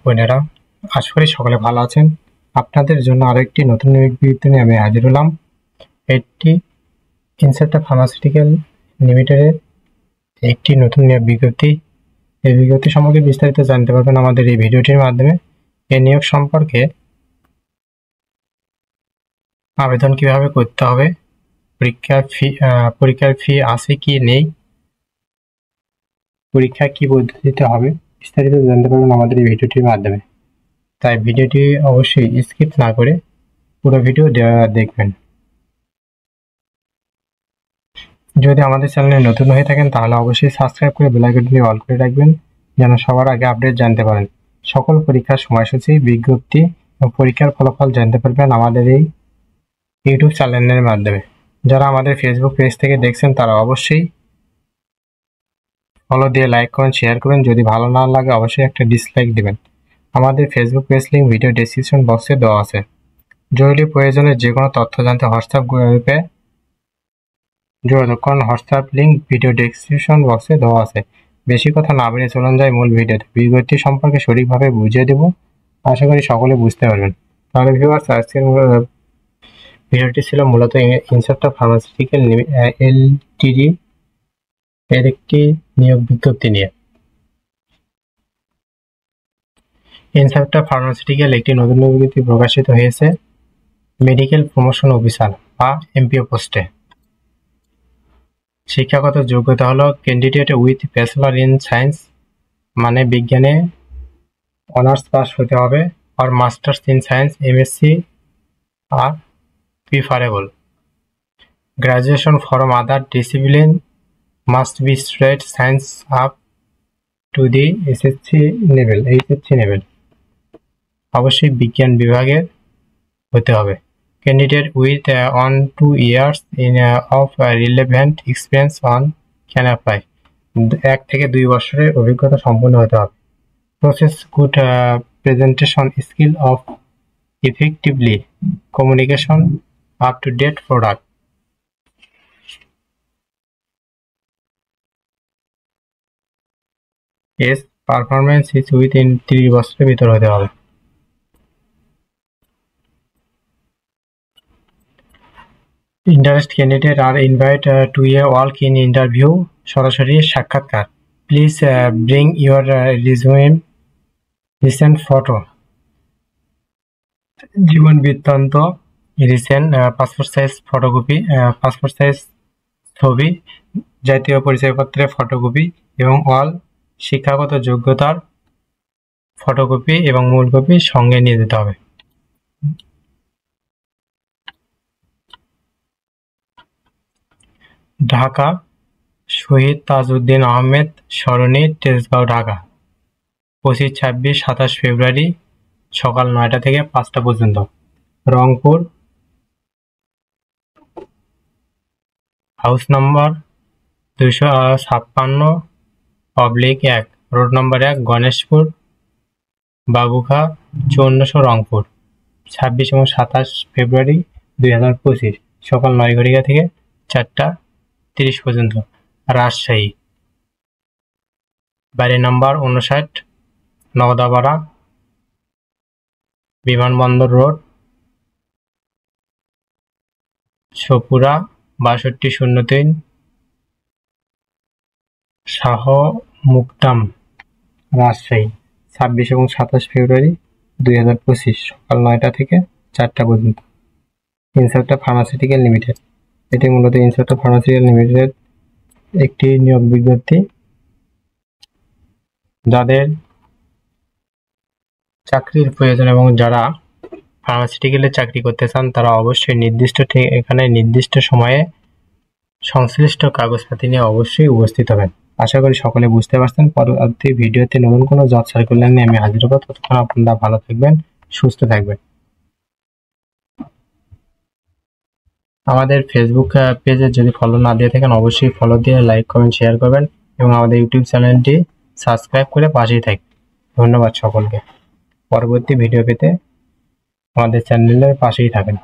বোনেরা, আশা করি সকলে ভালো আছেন। আপনাদের জন্য আরেকটি নতুন বিজ্ঞপ্তি নিয়ে আমি হাজির হলাম। এটি ইনসেপ্টা ফার্মাসিউটিক্যাল লিমিটেডের একটি নতুন নিয়োগ বিজ্ঞপ্তি। এই বিজ্ঞপ্তি সম্পর্কে বিস্তারিত জানতে পারবেন আমাদের এই ভিডিওটির মাধ্যমে। এই নিয়োগ সম্পর্কে আবেদন কিভাবে করতে হবে, পরীক্ষার ফি আছে কি নেই, পরীক্ষা কি পদ্ধতিতে হবে, বিস্তারিত জানতে পারবেন আমাদের এই ভিডিওটির মাধ্যমে। তাই ভিডিওটি অবশ্যই স্কিপ না করে পুরো ভিডিও দেখবেন। যদি আমাদের চ্যানেলে নতুন হয়ে থাকেন তাহলে অবশ্যই সাবস্ক্রাইব করে বেল আইকনটি অল করে রাখবেন, যেন সবার আগে আপডেট জানতে পারেন। সকল পরীক্ষার সময়সূচি, বিজ্ঞপ্তি ও পরীক্ষার ফলাফল জানতে পারবেন আমাদের এই ইউটিউব চ্যানেলের মাধ্যমে। যারা আমাদের ফেসবুক পেজ থেকে দেখছেন তারা অবশ্যই ফলো দিয়ে লাইক করেন, শেয়ার করবেন। যদি ভালো না লাগে অবশ্যই একটা ডিসলাইক দিবেন। আমাদের Facebook page link video description বক্সে দেওয়া আছে। জরুরি প্রয়োজনে যে কোনো তথ্য জানতে হোয়াটসঅ্যাপ গ্রুপে যোগাযোগ করুন। হোয়াটসঅ্যাপ লিঙ্ক ভিডিও ডেসক্রিপশন বক্সে দেওয়া আছে। বেশি কথা না বলে চলুন যাই মূল ভিডিওতে। বিজ্ঞপ্তি সম্পর্কে সঠিকভাবে বুঝিয়ে দেব, আশা করি সকলে বুঝতে পারবেন। তাহলে ভিউয়ার্স, আজকের ভিডিওটি ছিল মূলত ইনসেপ্টা ফার্মাসিউটিক্যাল এলটিডি এর একটি নিয়োগ বিজ্ঞপ্তি নিয়ে। ইনসেপ্টা ফার্মাসিউটিক্যাল একটি নতুন বিজ্ঞপ্তি প্রকাশিত হয়েছে মেডিকেল প্রমোশন অফিসার বা এমপিও পোস্টে। শিক্ষাগত যোগ্যতা হলো candidate with bachelor in science, মানে বিজ্ঞানে অনার্স পাস হতে হবে, আর মাস্টার্স ইন সায়েন্স এমএসসি আর preferable. Graduation from other discipline must be straight science up to the SSC level. অবশ্যই বিজ্ঞান বিভাগের হতে হবে। Candidate with 1-2 years of relevant experience on can apply। 1 থেকে 2 বছরের অভিজ্ঞতা সম্পন্ন হতে হবে। Process good presentation skill of effectively communication up to date product। S performance is within 30 বছরের ভিতর হতে হবে। Interested candidates are invited to a walk-in interview, সরাসরি সাক্ষাৎকার। Please bring your resume, recent photo, জীবন বৃত্তান্ত, recent passport size photocopy, passport size ছবি, জাতীয় পরিচয়পত্রের ফটোকপি এবং অল শিক্ষাগত যোগ্যতার ফটোকপি এবং মূল কপি সঙ্গে নিয়ে যেতে হবে। ঢাকা, শহীদ তাজউদ্দিন আহমেদ সরণি, তেজগাঁও, ঢাকা। 25, 26, 27 ফেব্রুয়ারি সকাল 9টা থেকে 5টা পর্যন্ত। Rangpur, house number 256/1, road number 1, Ganeshpur, বাবুখা, 5400, Rangpur. 26 এবং 27 ফেব্রুয়ারি 2025 সকাল 9 ঘটিকা থেকে 4টা 30 পর্যন্ত। রাজশাহী, বাড়ি নম্বর 59, নগদাপাড়া, বিমানবন্দর রোড, সপুরা, 6203, শাহ মুকদাম, রাজশাহী। 26 এবং 27 ফেব্রুয়ারি 2025 সকাল 9টা থেকে 4টা পর্যন্ত। ইনসেপ্টা ফার্মাসিউটিক্যাল লিমিটেড, এটি মূলত ইনসেপ্টা ফার্মাসিউটিক্যাল লিমিটেড একটি নিয়োগ বিজ্ঞপ্তি। যাদের চাকরির প্রয়োজন এবং যারা ফার্মাসিউটিক্যালে চাকরি করতে চান তারা অবশ্যই এখানে নির্দিষ্ট সময়ে সংশ্লিষ্ট কাগজপাতি নিয়ে অবশ্যই উপস্থিত হবেন। আশা করি সকলে বুঝতে পারছেন। পরবর্তী ভিডিওতে নতুন কোনো জব সার্কুলার নিয়ে আমি হাজির হব। ততক্ষণ আপনারা ভালো থাকবেন, সুস্থ থাকবেন। আমাদের ফেসবুক পেজে যদি ফলো না দিয়ে থাকেন অবশ্যই ফলো দিয়ে লাইক কমেন্ট শেয়ার করবেন এবং আমাদের ইউটিউব চ্যানেলটি সাবস্ক্রাইব করে পাশেই থাকবেন। ধন্যবাদ সকলকে। পরবর্তী ভিডিও পেতে আমাদের চ্যানেলের পাশেই থাকেন।